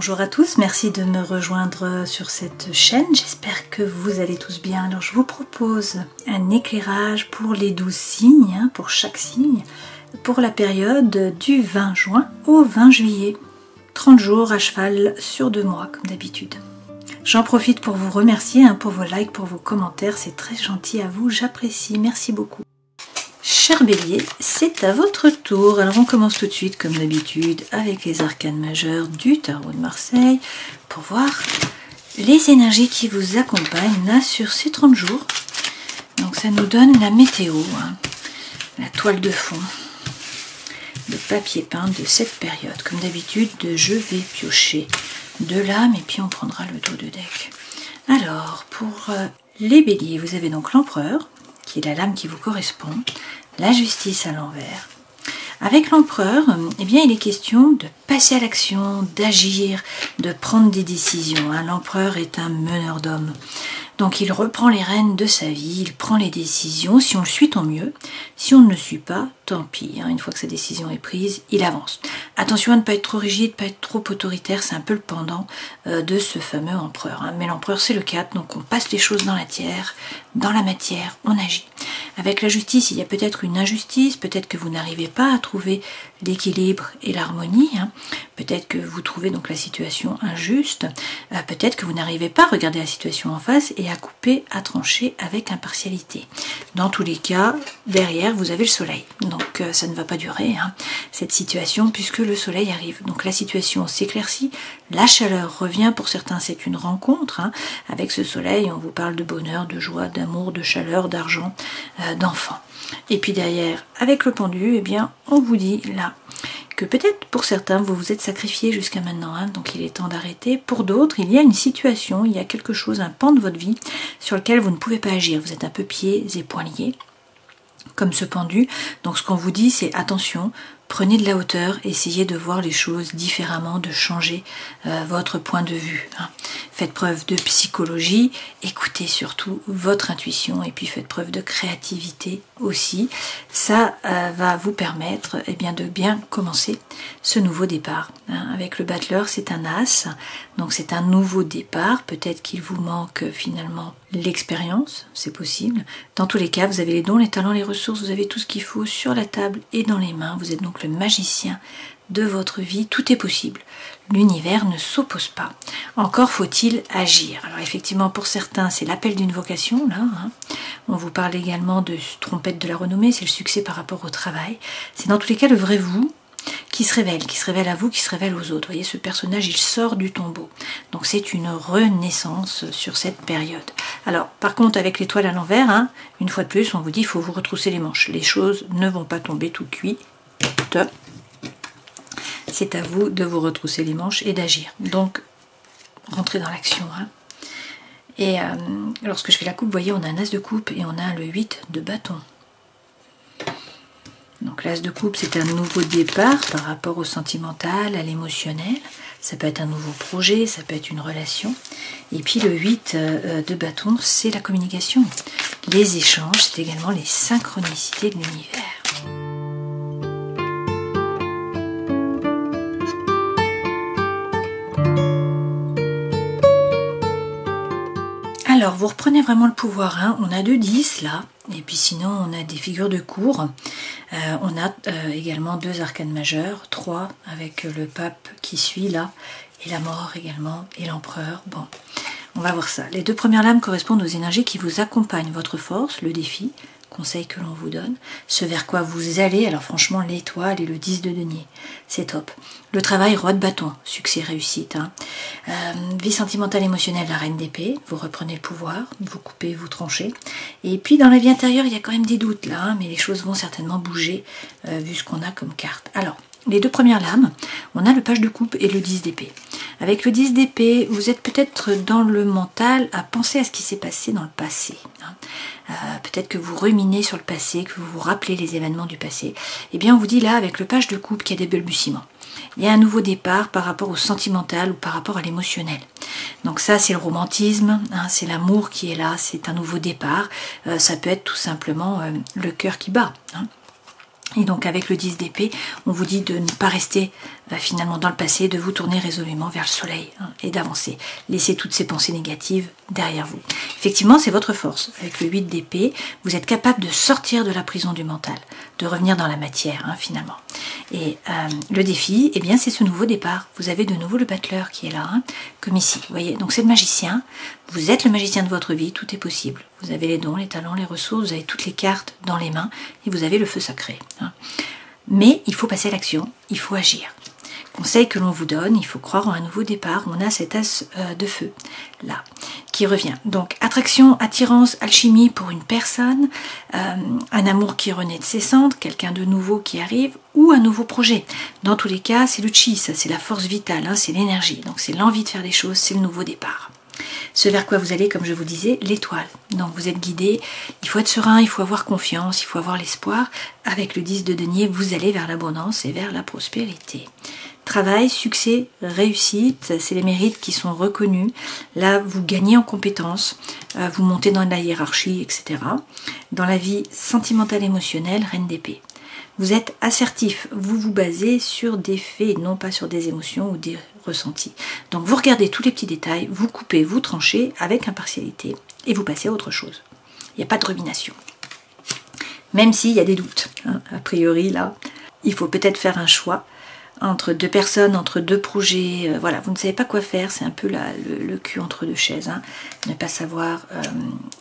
Bonjour à tous, merci de me rejoindre sur cette chaîne, j'espère que vous allez tous bien. Alors je vous propose un éclairage pour les 12 signes, pour chaque signe, pour la période du 20 juin au 20 juillet. 30 jours à cheval sur 2 mois comme d'habitude. J'en profite pour vous remercier pour vos likes, pour vos commentaires, c'est très gentil à vous, j'apprécie, merci beaucoup. Cher Bélier, c'est à votre tour. Alors on commence tout de suite comme d'habitude avec les arcanes majeurs du tarot de Marseille pour voir les énergies qui vous accompagnent là sur ces 30 jours. Donc ça nous donne la météo, la toile de fond, le papier peint de cette période. Comme d'habitude, je vais piocher de lames et puis on prendra le dos de deck. Alors pour les béliers, vous avez donc l'empereur, qui est la lame qui vous correspond, la justice à l'envers. Avec l'empereur, eh bien, il est question de passer à l'action, d'agir, de prendre des décisions. L'empereur est un meneur d'hommes. Donc il reprend les rênes de sa vie, il prend les décisions. Si on le suit, tant mieux. Si on ne le suit pas, tant pis. Une fois que sa décision est prise, il avance. Attention à ne pas être trop rigide, pas être trop autoritaire. C'est un peu le pendant de ce fameux empereur. Mais l'empereur, c'est le 4, donc on passe les choses dans la matière, on agit. Avec la justice, il y a peut-être une injustice, peut-être que vous n'arrivez pas à trouver l'équilibre et l'harmonie, peut-être que vous trouvez donc la situation injuste, peut-être que vous n'arrivez pas à regarder la situation en face et à couper, à trancher avec impartialité. Dans tous les cas, derrière, vous avez le soleil. Donc ça ne va pas durer, cette situation, puisque le soleil arrive. Donc la situation s'éclaircit, la chaleur revient, pour certains c'est une rencontre. Avec ce soleil, on vous parle de bonheur, de joie, d'amour, de chaleur, d'argent, d'enfants. Et puis derrière, avec le pendu, eh bien, on vous dit là que peut-être pour certains, vous vous êtes sacrifié jusqu'à maintenant, donc il est temps d'arrêter. Pour d'autres, il y a une situation, il y a quelque chose, un pan de votre vie sur lequel vous ne pouvez pas agir. Vous êtes un peu pieds et poings liés, comme ce pendu. Donc ce qu'on vous dit, c'est attention, prenez de la hauteur, essayez de voir les choses différemment, de changer votre point de vue. Faites preuve de psychologie, écoutez surtout votre intuition et puis faites preuve de créativité aussi. Ça va vous permettre de bien commencer ce nouveau départ. Avec le battleur, c'est un as, donc c'est un nouveau départ. Peut-être qu'il vous manque finalement l'expérience, c'est possible. Dans tous les cas, vous avez les dons, les talents, les ressources, vous avez tout ce qu'il faut sur la table et dans les mains. Vous êtes donc le magicien de votre vie, tout est possible. L'univers ne s'oppose pas. Encore faut-il agir. Alors effectivement, pour certains, c'est l'appel d'une vocation, là. On vous parle également de trompette de la renommée, c'est le succès par rapport au travail. C'est dans tous les cas le vrai vous qui se révèle à vous, qui se révèle aux autres. Vous voyez, ce personnage, il sort du tombeau. Donc c'est une renaissance sur cette période. Alors, par contre, avec l'étoile à l'envers, une fois de plus, on vous dit, il faut vous retrousser les manches. Les choses ne vont pas tomber tout cuit. C'est à vous de vous retrousser les manches et d'agir. Donc, rentrez dans l'action. Et lorsque je fais la coupe, vous voyez, on a un as de coupe et on a le 8 de bâton. Donc l'as de coupe, c'est un nouveau départ par rapport au sentimental, à l'émotionnel. Ça peut être un nouveau projet, ça peut être une relation. Et puis le 8 de bâton, c'est la communication. Les échanges, c'est également les synchronicités de l'univers. Alors, vous reprenez vraiment le pouvoir. On a 2 10 là, et puis sinon on a des figures de cour. On a également 2 arcanes majeures, 3 avec le pape qui suit là, et la mort également, et l'empereur. Bon, on va voir ça. Les 2 premières lames correspondent aux énergies qui vous accompagnent, votre force, le défi, conseil que l'on vous donne, ce vers quoi vous allez. Alors franchement, l'étoile et le 10 de denier, c'est top. Le travail, roi de bâton, succès, réussite. Vie sentimentale, émotionnelle, la reine d'épée, vous reprenez le pouvoir, vous coupez, vous tranchez. Et puis dans la vie intérieure, il y a quand même des doutes là, mais les choses vont certainement bouger vu ce qu'on a comme carte. Alors, les 2 premières lames, on a le page de coupe et le 10 d'épée. Avec le 10 d'épée, vous êtes peut-être dans le mental à penser à ce qui s'est passé dans le passé. Peut-être que vous ruminez sur le passé, que vous vous rappelez les événements du passé. Eh bien, on vous dit là, avec le page de coupe, qu'il y a des balbutiements. Il y a un nouveau départ par rapport au sentimental ou par rapport à l'émotionnel. Donc ça, c'est le romantisme, c'est l'amour qui est là, c'est un nouveau départ. Ça peut être tout simplement le cœur qui bat. Et donc avec le 10 d'épée, on vous dit de ne pas rester finalement dans le passé, de vous tourner résolument vers le soleil et d'avancer. Laissez toutes ces pensées négatives derrière vous. Effectivement, c'est votre force. Avec le 8 d'épée, vous êtes capable de sortir de la prison du mental, de revenir dans la matière finalement. Et le défi, eh bien, c'est ce nouveau départ. Vous avez de nouveau le battleur qui est là, comme ici. Vous voyez, donc c'est le magicien. Vous êtes le magicien de votre vie, tout est possible. Vous avez les dons, les talents, les ressources, vous avez toutes les cartes dans les mains et vous avez le feu sacré. Mais il faut passer à l'action, il faut agir. Conseil que l'on vous donne, il faut croire en un nouveau départ. On a cet as de feu, là, qui revient. Donc, attraction, attirance, alchimie pour une personne, un amour qui renaît de ses cendres, quelqu'un de nouveau qui arrive, ou un nouveau projet. Dans tous les cas, c'est le chi, ça c'est la force vitale, c'est l'énergie. Donc, c'est l'envie de faire des choses, c'est le nouveau départ. Ce vers quoi vous allez, comme je vous disais, l'étoile. Donc vous êtes guidé, il faut être serein, il faut avoir confiance, il faut avoir l'espoir. Avec le 10 de denier, vous allez vers l'abondance et vers la prospérité. Travail, succès, réussite, c'est les mérites qui sont reconnus. Là, vous gagnez en compétences, vous montez dans la hiérarchie, etc. Dans la vie sentimentale émotionnelle, reine d'épée. Vous êtes assertif, vous vous basez sur des faits, non pas sur des émotions ou des ressentis. Donc vous regardez tous les petits détails, vous coupez, vous tranchez avec impartialité et vous passez à autre chose. Il n'y a pas de rumination. Même s'il y a des doutes. A priori, là, il faut peut-être faire un choix entre deux personnes, entre deux projets. Voilà, vous ne savez pas quoi faire, c'est un peu le cul entre deux chaises. Ne pas savoir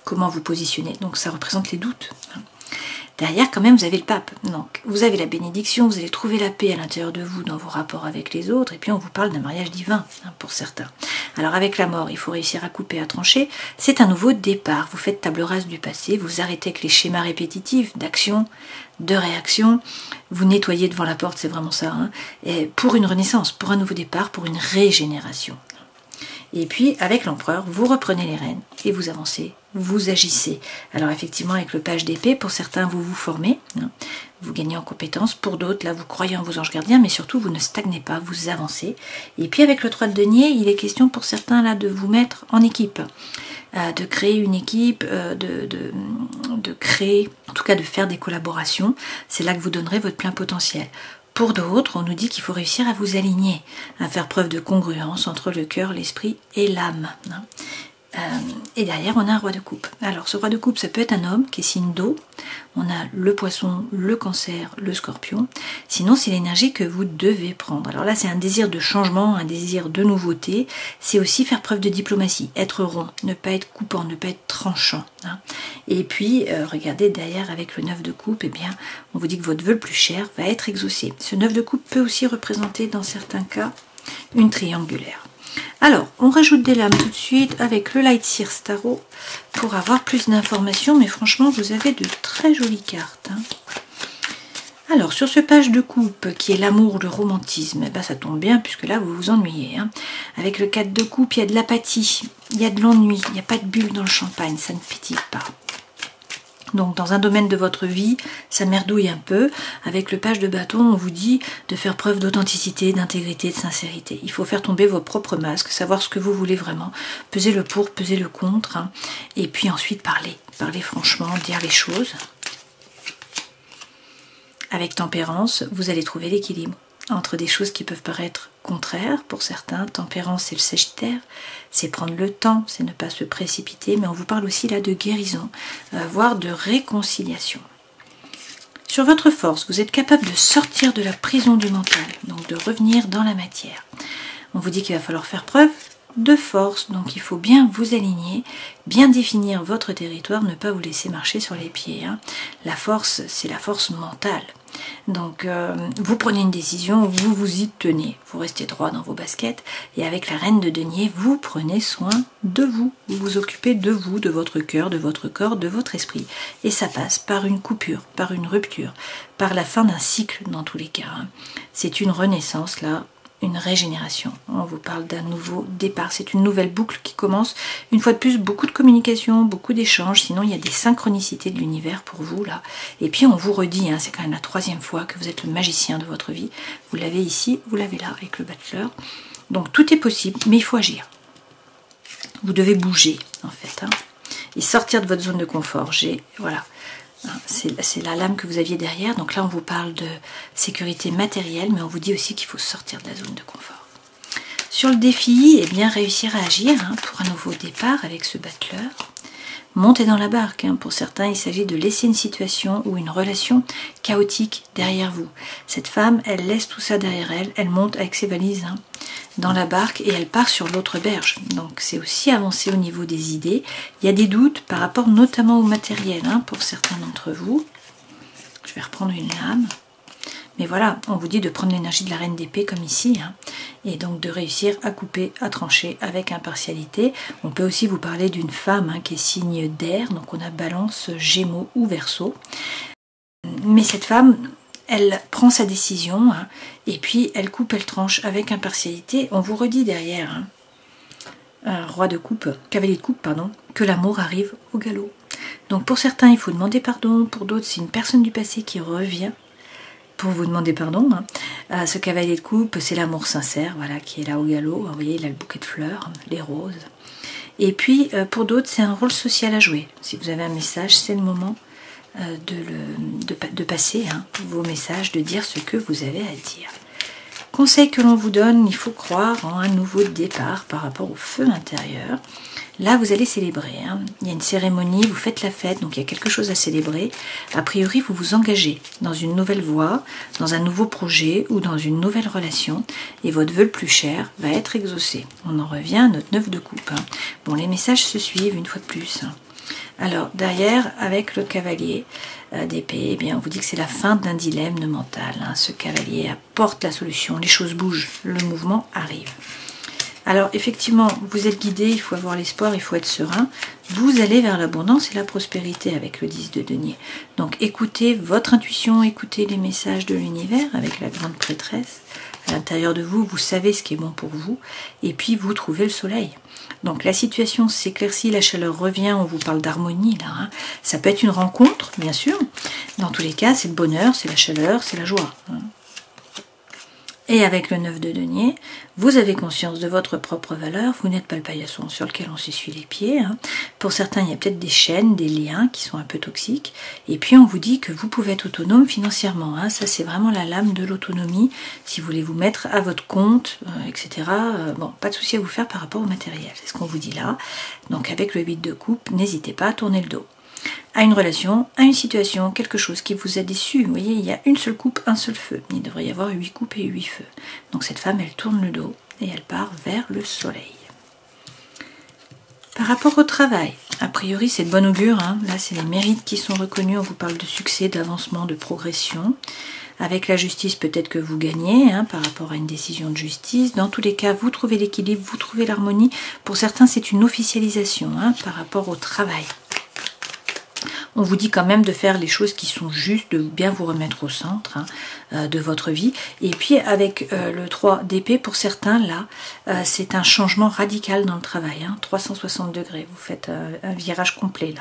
comment vous positionner. Donc ça représente les doutes. Derrière, quand même, vous avez le pape. Donc, vous avez la bénédiction, vous allez trouver la paix à l'intérieur de vous dans vos rapports avec les autres. Et puis, on vous parle d'un mariage divin, pour certains. Alors, avec la mort, il faut réussir à couper, à trancher. C'est un nouveau départ. Vous faites table rase du passé, vous arrêtez avec les schémas répétitifs d'action, de réaction. Vous nettoyez devant la porte, c'est vraiment ça. Et pour une renaissance, pour un nouveau départ, pour une régénération. Et puis, avec l'empereur, vous reprenez les rênes et vous avancez, vous agissez. Alors effectivement, avec le page d'épée, pour certains, vous vous formez, vous gagnez en compétences. Pour d'autres, là, vous croyez en vos anges gardiens, mais surtout, vous ne stagnez pas, vous avancez. Et puis, avec le 3 de denier, il est question pour certains, là, de vous mettre en équipe. De créer une équipe, de créer, en tout cas de faire des collaborations. C'est là que vous donnerez votre plein potentiel. Pour d'autres, on nous dit qu'il faut réussir à vous aligner, à faire preuve de congruence entre le cœur, l'esprit et l'âme. Et derrière, on a un roi de coupe. Alors, ce roi de coupe, ça peut être un homme qui est signe d'eau. On a le poisson, le cancer, le scorpion. Sinon, c'est l'énergie que vous devez prendre. Alors là, c'est un désir de changement, un désir de nouveauté. C'est aussi faire preuve de diplomatie, être rond, ne pas être coupant, ne pas être tranchant. Et puis, regardez derrière avec le 9 de coupe, eh bien, on vous dit que votre vœu le plus cher va être exaucé. Ce 9 de coupe peut aussi représenter, dans certains cas, une triangulaire. Alors, on rajoute des lames tout de suite avec le Light Sears Tarot pour avoir plus d'informations, mais franchement, vous avez de très jolies cartes. Alors, sur ce page de coupe, qui est l'amour, le romantisme, ça tombe bien, puisque là, vous vous ennuyez. Avec le 4 de coupe, il y a de l'apathie, il y a de l'ennui, il n'y a pas de bulle dans le champagne, ça ne pétille pas. Donc dans un domaine de votre vie, ça merdouille un peu. Avec le page de bâton, on vous dit de faire preuve d'authenticité, d'intégrité, de sincérité. Il faut faire tomber vos propres masques, savoir ce que vous voulez vraiment, peser le pour, peser le contre, et puis ensuite parler. Parler franchement, dire les choses. Avec tempérance, vous allez trouver l'équilibre entre des choses qui peuvent paraître contraires pour certains. Tempérance, c'est le Sagittaire, c'est prendre le temps, c'est ne pas se précipiter, mais on vous parle aussi là de guérison, voire de réconciliation. Sur votre force, vous êtes capable de sortir de la prison du mental, donc de revenir dans la matière. On vous dit qu'il va falloir faire preuve de force, donc il faut bien vous aligner, bien définir votre territoire, ne pas vous laisser marcher sur les pieds. La force, c'est la force mentale. Donc vous prenez une décision, vous vous y tenez, vous restez droit dans vos baskets, et avec la reine de denier, vous prenez soin de vous vous occupez de vous, de votre cœur, de votre corps, de votre esprit, et ça passe par une coupure, par une rupture, par la fin d'un cycle dans tous les cas. C'est une renaissance là, une régénération. On vous parle d'un nouveau départ, c'est une nouvelle boucle qui commence. Une fois de plus, beaucoup de communication, beaucoup d'échanges, sinon il y a des synchronicités de l'univers pour vous là. Et puis on vous redit, c'est quand même la 3e fois que vous êtes le magicien de votre vie. Vous l'avez ici, vous l'avez là avec le battleur. Donc tout est possible, mais il faut agir. Vous devez bouger en fait, et sortir de votre zone de confort. Voilà. C'est la lame que vous aviez derrière. Donc là, on vous parle de sécurité matérielle, mais on vous dit aussi qu'il faut sortir de la zone de confort. Sur le défi, eh bien, réussir à agir pour un nouveau départ avec ce battleur. Montez dans la barque. Pour certains, il s'agit de laisser une situation ou une relation chaotique derrière vous. Cette femme, elle laisse tout ça derrière elle. Elle monte avec ses valises dans la barque et elle part sur l'autre berge. Donc c'est aussi avancer au niveau des idées. Il y a des doutes par rapport notamment au matériel pour certains d'entre vous. Je vais reprendre une lame. Mais voilà, on vous dit de prendre l'énergie de la reine d'épée comme ici, et donc de réussir à couper, à trancher avec impartialité. On peut aussi vous parler d'une femme qui est signe d'air, donc on a Balance, Gémeaux ou Verseau. Mais cette femme, elle prend sa décision, et puis elle coupe, elle tranche avec impartialité. On vous redit derrière, roi de coupe, cavalier de coupe, pardon, que l'amour arrive au galop. Donc pour certains, il faut demander pardon, pour d'autres, c'est une personne du passé qui revient pour vous demander pardon. Ce cavalier de coupe, c'est l'amour sincère, voilà, qui est là au galop. Vous voyez, il a le bouquet de fleurs, les roses. Et puis, pour d'autres, c'est un rôle social à jouer. Si vous avez un message, c'est le moment de passer vos messages, de dire ce que vous avez à dire. Conseil que l'on vous donne, il faut croire en un nouveau départ par rapport au feu intérieur. Là, vous allez célébrer. Il y a une cérémonie, vous faites la fête, donc il y a quelque chose à célébrer. A priori, vous vous engagez dans une nouvelle voie, dans un nouveau projet ou dans une nouvelle relation. Et votre vœu le plus cher va être exaucé. On en revient à notre 9 de coupe. Bon, les messages se suivent une fois de plus. Alors, derrière, avec le cavalier d'épée, eh bien, on vous dit que c'est la fin d'un dilemme mental. Ce cavalier apporte la solution, les choses bougent, le mouvement arrive. Alors effectivement, vous êtes guidé, il faut avoir l'espoir, il faut être serein. Vous allez vers l'abondance et la prospérité avec le 10 de denier. Donc écoutez votre intuition, écoutez les messages de l'univers avec la grande prêtresse. À l'intérieur de vous, vous savez ce qui est bon pour vous. Et puis vous trouvez le soleil. Donc la situation s'éclaircit, la chaleur revient, on vous parle d'harmonie là. Ça peut être une rencontre, bien sûr. Dans tous les cas, c'est le bonheur, c'est la chaleur, c'est la joie. Et avec le 9 de denier, vous avez conscience de votre propre valeur, vous n'êtes pas le paillasson sur lequel on s'essuie les pieds. Pour certains, il y a peut-être des chaînes, des liens qui sont un peu toxiques. Et puis on vous dit que vous pouvez être autonome financièrement. Ça, c'est vraiment la lame de l'autonomie. Si vous voulez vous mettre à votre compte, etc. Bon, pas de souci à vous faire par rapport au matériel. C'est ce qu'on vous dit là. Donc avec le 8 de coupe, n'hésitez pas à tourner le dos. À une relation, à une situation, quelque chose qui vous a déçu. Vous voyez, il y a une seule coupe, un seul feu. Il devrait y avoir 8 coupes et 8 feux. Donc cette femme, elle tourne le dos et elle part vers le soleil. Par rapport au travail, a priori c'est de bon augure. Là, c'est les mérites qui sont reconnus. On vous parle de succès, d'avancement, de progression. Avec la justice, peut-être que vous gagnez par rapport à une décision de justice. Dans tous les cas, vous trouvez l'équilibre, vous trouvez l'harmonie. Pour certains, c'est une officialisation par rapport au travail. On vous dit quand même de faire les choses qui sont justes, de bien vous remettre au centre de votre vie. Et puis avec le 3 d'épée, pour certains, là, c'est un changement radical dans le travail. 360 degrés, vous faites un virage complet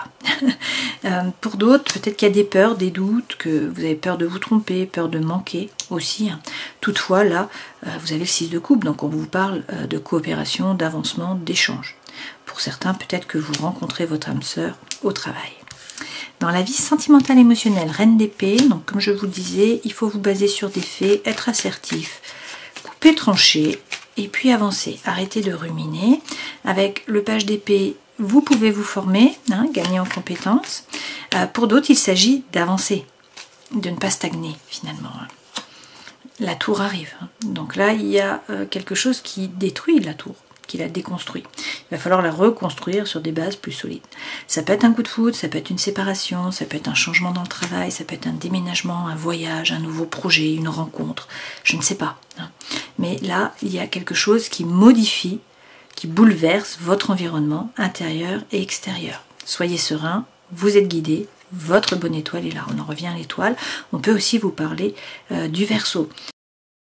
là. Pour d'autres, peut-être qu'il y a des peurs, des doutes, que vous avez peur de vous tromper, peur de manquer aussi. Toutefois, là, vous avez le 6 de coupe, donc on vous parle de coopération, d'avancement, d'échange. Pour certains, peut-être que vous rencontrez votre âme sœur au travail. Dans la vie sentimentale émotionnelle, reine d'épée, donc comme je vous le disais, il faut vous baser sur des faits, être assertif, couper, trancher, et puis avancer. Arrêtez de ruminer. Avec le page d'épée, vous pouvez vous former, gagner en compétences. Pour d'autres, il s'agit d'avancer, de ne pas stagner finalement. La tour arrive. Donc là, il y a quelque chose qui détruit la tour, qui la déconstruit. Il va falloir la reconstruire sur des bases plus solides. Ça peut être un coup de foudre, ça peut être une séparation, ça peut être un changement dans le travail, ça peut être un déménagement, un voyage, un nouveau projet, une rencontre, je ne sais pas. Mais là, il y a quelque chose qui modifie, qui bouleverse votre environnement intérieur et extérieur. Soyez serein, vous êtes guidé, votre bonne étoile est là. On en revient à l'étoile. On peut aussi vous parler du Verseau.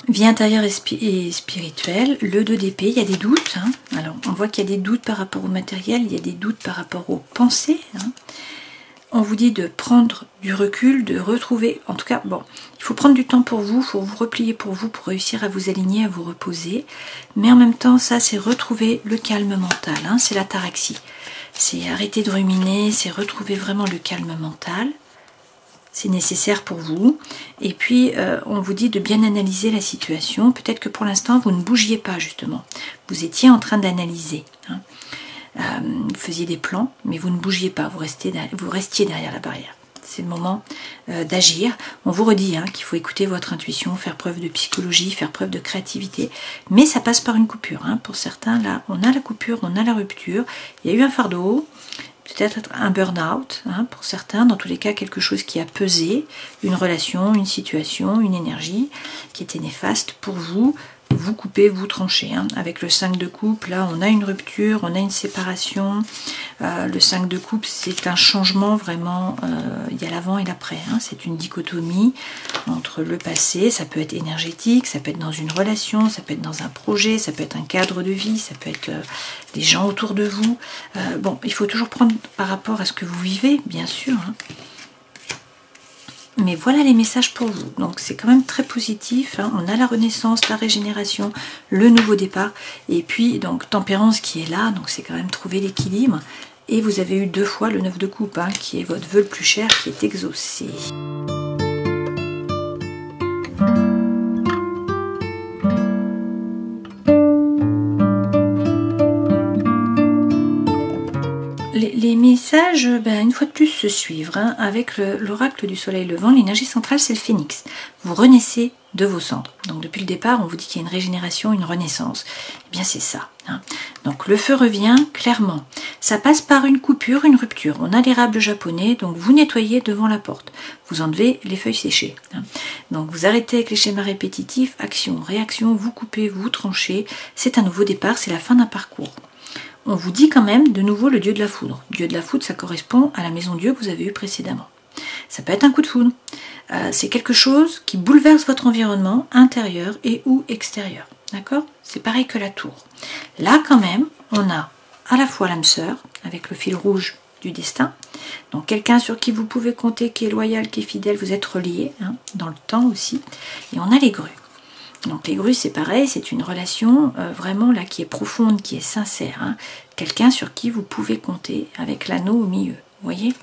Vie intérieure et spirituelle, le 2 d'épée, il y a des doutes. Alors, on voit qu'il y a des doutes par rapport au matériel, il y a des doutes par rapport aux pensées. On vous dit de prendre du recul, de retrouver, en tout cas, bon, il faut prendre du temps pour vous, il faut vous replier pour réussir à vous aligner, à vous reposer. Mais en même temps, ça, c'est retrouver le calme mental, c'est l'ataraxie. C'est arrêter de ruminer, c'est retrouver vraiment le calme mental. c'est nécessaire pour vous. Et puis on vous dit de bien analyser la situation. Peut-être que pour l'instant vous ne bougiez pas justement. Vous étiez en train d'analyser. Hein. Vous faisiez des plans, mais vous ne bougiez pas, vous restiez derrière la barrière. C'est le moment d'agir. On vous redit qu'il faut écouter votre intuition, faire preuve de psychologie, faire preuve de créativité, mais ça passe par une coupure. Pour certains, là, on a la coupure, on a la rupture, il y a eu un fardeau, peut-être un burn-out, pour certains, dans tous les cas, quelque chose qui a pesé, une relation, une situation, une énergie qui était néfaste pour vous. Vous coupez, vous tranchez. Avec le 5 de coupe, là on a une rupture, on a une séparation. Le 5 de coupe, c'est un changement vraiment, il y a l'avant et l'après. C'est une dichotomie entre le passé, ça peut être énergétique, ça peut être dans une relation, ça peut être dans un projet, ça peut être un cadre de vie, ça peut être des gens autour de vous. Bon, il faut toujours prendre par rapport à ce que vous vivez, bien sûr. Mais voilà les messages pour vous. Donc c'est quand même très positif. On a la renaissance, la régénération, le nouveau départ. Et puis donc tempérance qui est là. Donc c'est quand même trouver l'équilibre. Et vous avez eu 2 fois le 9 de coupe, qui est votre vœu le plus cher, qui est exaucé. Les messages, une fois de plus, se suivent. Avec l'oracle du soleil levant, l'énergie centrale, c'est le phénix. Vous renaissez de vos cendres. Donc depuis le départ, on vous dit qu'il y a une régénération, une renaissance. Eh bien, c'est ça. Donc le feu revient clairement. Ça passe par une coupure, une rupture. On a l'érable japonais, donc vous nettoyez devant la porte. Vous enlevez les feuilles séchées. Donc vous arrêtez avec les schémas répétitifs, action, réaction, vous coupez, vous tranchez. C'est un nouveau départ, c'est la fin d'un parcours. On vous dit quand même de nouveau le dieu de la foudre. Dieu de la foudre, ça correspond à la maison Dieu que vous avez eue précédemment. Ça peut être un coup de foudre. C'est quelque chose qui bouleverse votre environnement intérieur et ou extérieur. D'accord? C'est pareil que la tour. Là, quand même, on a à la fois l'âme sœur, avec le fil rouge du destin. Donc quelqu'un sur qui vous pouvez compter, qui est loyal, qui est fidèle, vous êtes relié, dans le temps aussi. Et on a les grues. Donc les grues, c'est pareil, c'est une relation vraiment là qui est profonde, qui est sincère. Quelqu'un sur qui vous pouvez compter avec l'anneau au milieu. Vous voyez?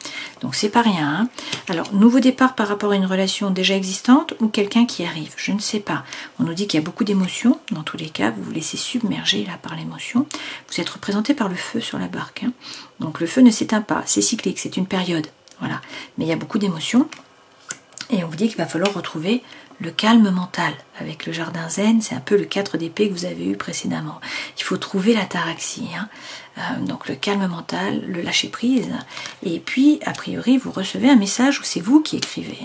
Donc c'est pas rien. Alors, nouveau départ par rapport à une relation déjà existante ou quelqu'un qui arrive, je ne sais pas. On nous dit qu'il y a beaucoup d'émotions. Dans tous les cas, vous vous laissez submerger là par l'émotion. Vous êtes représenté par le feu sur la barque. Donc le feu ne s'éteint pas, c'est cyclique, c'est une période. Voilà. Mais il y a beaucoup d'émotions. Et on vous dit qu'il va falloir retrouver le calme mental. Avec le jardin zen, c'est un peu le 4 d'épée que vous avez eu précédemment. Il faut trouver l'ataraxie. Donc le calme mental, le lâcher prise. Et puis, a priori, vous recevez un message où c'est vous qui écrivez.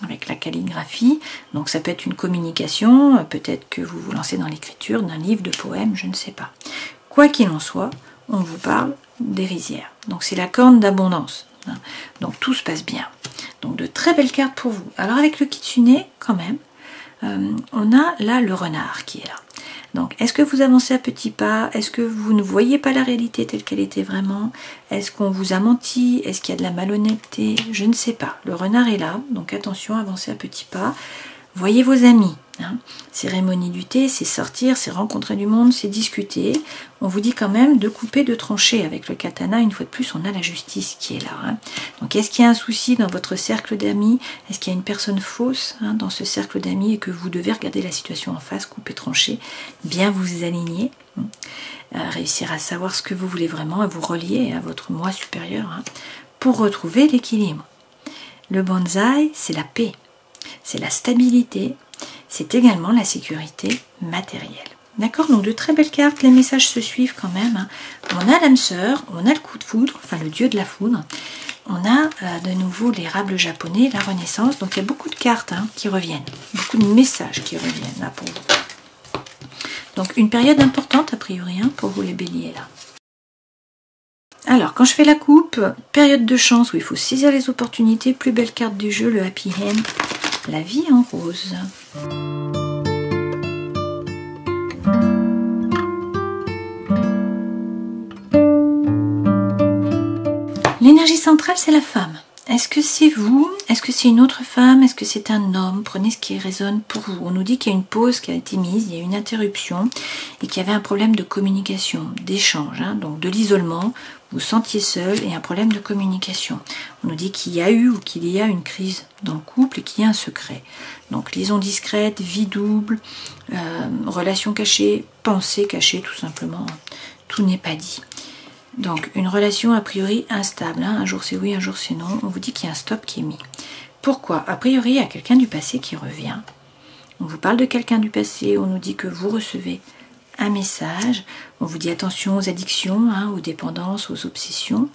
Avec la calligraphie. Donc ça peut être une communication, peut-être que vous vous lancez dans l'écriture d'un livre, de poèmes, je ne sais pas. Quoi qu'il en soit, on vous parle des rizières. Donc c'est la corne d'abondance. Donc tout se passe bien. Donc de très belles cartes pour vous. Alors avec le kitsune, quand même, on a là le renard qui est là. Donc est-ce que vous avancez à petits pas? Est-ce que vous ne voyez pas la réalité telle qu'elle était vraiment? Est-ce qu'on vous a menti? Est-ce qu'il y a de la malhonnêteté? Je ne sais pas. Le renard est là, donc attention, avancez à petits pas. Voyez vos amis. Cérémonie du thé, c'est sortir, c'est rencontrer du monde, c'est discuter. On vous dit quand même de couper, de trancher. Avec le katana, une fois de plus, on a la justice qui est là. Donc est-ce qu'il y a un souci dans votre cercle d'amis? Est-ce qu'il y a une personne fausse dans ce cercle d'amis et que vous devez regarder la situation en face, couper, trancher, bien vous aligner, réussir à savoir ce que vous voulez vraiment, à vous relier à votre moi supérieur pour retrouver l'équilibre. Le bonsaï, c'est la paix, c'est la stabilité, c'est également la sécurité matérielle. D'accord? Donc de très belles cartes, les messages se suivent quand même. On a l'âme sœur, on a le coup de foudre, enfin le dieu de la foudre. On a de nouveau l'érable japonais, la renaissance. Donc il y a beaucoup de cartes qui reviennent, beaucoup de messages qui reviennent là pour vous. Donc une période importante a priori pour vous les béliers là. Alors quand je fais la coupe, période de chance où il faut saisir les opportunités, plus belle carte du jeu, le happy end. La vie en rose. L'énergie centrale, c'est la femme. Est-ce que c'est vous? Est-ce que c'est une autre femme? Est-ce que c'est un homme? Prenez ce qui résonne pour vous. On nous dit qu'il y a une pause qui a été mise, il y a une interruption et qu'il y avait un problème de communication, d'échange, donc de l'isolement. vous sentiez seul et un problème de communication. On nous dit qu'il y a eu ou qu'il y a une crise dans le couple et qu'il y a un secret. Donc liaison discrète, vie double, relation cachée, pensée cachée tout simplement. Tout n'est pas dit. Donc une relation a priori instable, hein. Un jour c'est oui, un jour c'est non. On vous dit qu'il y a un stop qui est mis. Pourquoi? A priori il y a quelqu'un du passé qui revient. On vous parle de quelqu'un du passé, on nous dit que vous recevez un message, on vous dit attention aux addictions, hein, aux dépendances, aux obsessions,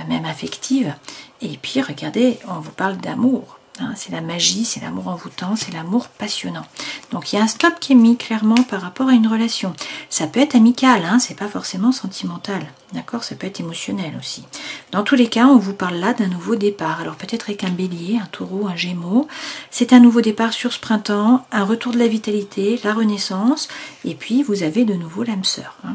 même affectives. Et puis regardez, on vous parle d'amour. Hein, c'est la magie, c'est l'amour envoûtant, c'est l'amour passionnant. Donc il y a un stop qui est mis clairement par rapport à une relation. Ça peut être amical, hein, c'est pas forcément sentimental. D'accord, ça peut être émotionnel aussi. Dans tous les cas, on vous parle là d'un nouveau départ. Alors peut-être avec un bélier, un taureau, un gémeaux. C'est un nouveau départ sur ce printemps, un retour de la vitalité, la renaissance. Et puis vous avez de nouveau l'âme sœur. Hein.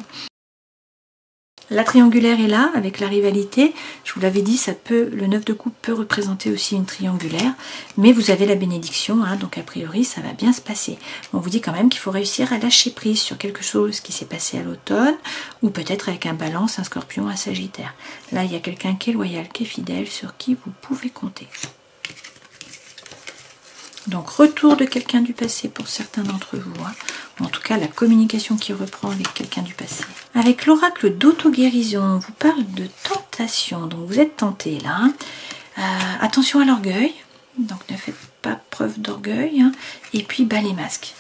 La triangulaire est là, avec la rivalité. Je vous l'avais dit, le 9 de coupe peut représenter aussi une triangulaire. Mais vous avez la bénédiction, hein, donc a priori, ça va bien se passer. On vous dit quand même qu'il faut réussir à lâcher prise sur quelque chose qui s'est passé à l'automne, ou peut-être avec un balance, un scorpion, un sagittaire. Là, il y a quelqu'un qui est loyal, qui est fidèle, sur qui vous pouvez compter. Donc retour de quelqu'un du passé pour certains d'entre vous, hein. En tout cas la communication qui reprend avec quelqu'un du passé. Avec l'oracle d'auto-guérison, on vous parle de tentation, donc vous êtes tenté là. Hein. Attention à l'orgueil, donc ne faites pas preuve d'orgueil, hein. Et puis bas les masques.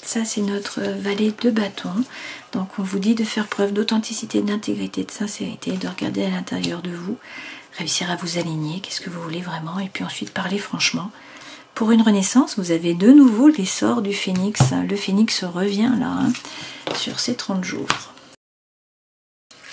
Ça c'est notre valet de bâton, donc on vous dit de faire preuve d'authenticité, d'intégrité, de sincérité, de regarder à l'intérieur de vous, réussir à vous aligner, qu'est-ce que vous voulez vraiment, et puis ensuite parler franchement. Pour une renaissance, vous avez de nouveau l'essor du phénix. Le phénix revient là, hein, sur ces 30 jours.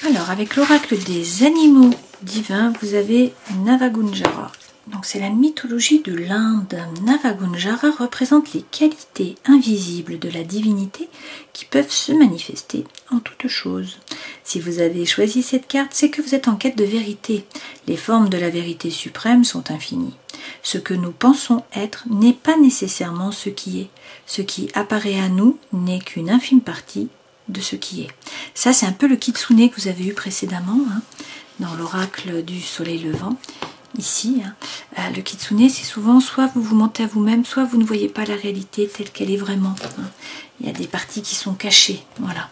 Alors, avec l'oracle des animaux divins, vous avez Navagunjara. Donc, c'est la mythologie de l'Inde. Navagunjara représente les qualités invisibles de la divinité qui peuvent se manifester en toutes choses. Si vous avez choisi cette carte, c'est que vous êtes en quête de vérité. Les formes de la vérité suprême sont infinies. Ce que nous pensons être n'est pas nécessairement ce qui est. Ce qui apparaît à nous n'est qu'une infime partie de ce qui est. Ça, c'est un peu le kitsune que vous avez eu précédemment, hein, dans l'oracle du soleil levant. Ici, hein. Le kitsune, c'est souvent soit vous vous mentez à vous-même, soit vous ne voyez pas la réalité telle qu'elle est vraiment. Hein. Il y a des parties qui sont cachées. Voilà.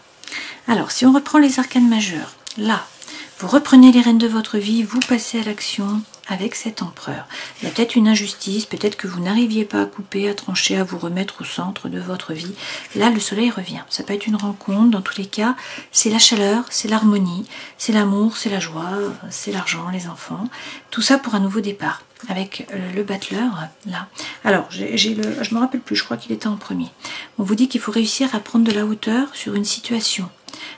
Alors, si on reprend les arcanes majeurs, là, vous reprenez les rênes de votre vie, vous passez à l'action avec cet empereur. Il y a peut-être une injustice, peut-être que vous n'arriviez pas à couper, à trancher, à vous remettre au centre de votre vie. Là, le soleil revient. Ça peut être une rencontre, dans tous les cas, c'est la chaleur, c'est l'harmonie, c'est l'amour, c'est la joie, c'est l'argent, les enfants. Tout ça pour un nouveau départ. Avec le battleur, là. Alors, je me rappelle plus, je crois qu'il était en premier. On vous dit qu'il faut réussir à prendre de la hauteur sur une situation,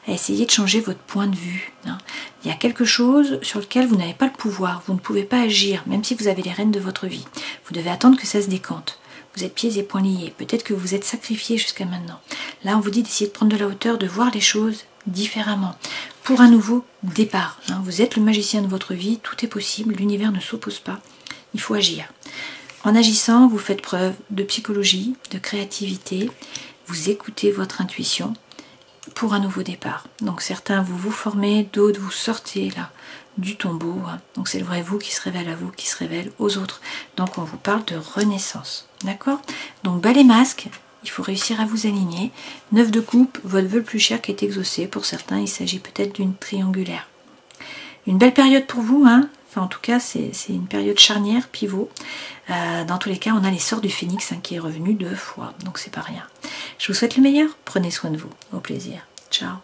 à essayer de changer votre point de vue. Hein. Il y a quelque chose sur lequel vous n'avez pas le pouvoir, vous ne pouvez pas agir, même si vous avez les rênes de votre vie. Vous devez attendre que ça se décante. Vous êtes pieds et poings liés, peut-être que vous vous êtes sacrifié jusqu'à maintenant. Là, on vous dit d'essayer de prendre de la hauteur, de voir les choses différemment, pour un nouveau départ. Hein. Vous êtes le magicien de votre vie, tout est possible, l'univers ne s'oppose pas. Il faut agir. En agissant, vous faites preuve de psychologie, de créativité, vous écoutez votre intuition pour un nouveau départ. Donc certains vous formez, d'autres vous sortez là du tombeau. Hein. Donc c'est le vrai vous qui se révèle à vous, qui se révèle aux autres. Donc on vous parle de renaissance. D'accord? Donc bas les masques, il faut réussir à vous aligner. 9 de coupe, votre vœu le plus cher qui est exaucé. Pour certains, il s'agit peut-être d'une triangulaire. Une belle période pour vous, hein. Enfin, en tout cas, c'est une période charnière, pivot. Dans tous les cas, on a l'essor du phénix hein, qui est revenu 2 fois, donc c'est pas rien. Je vous souhaite le meilleur, prenez soin de vous, au plaisir. Ciao.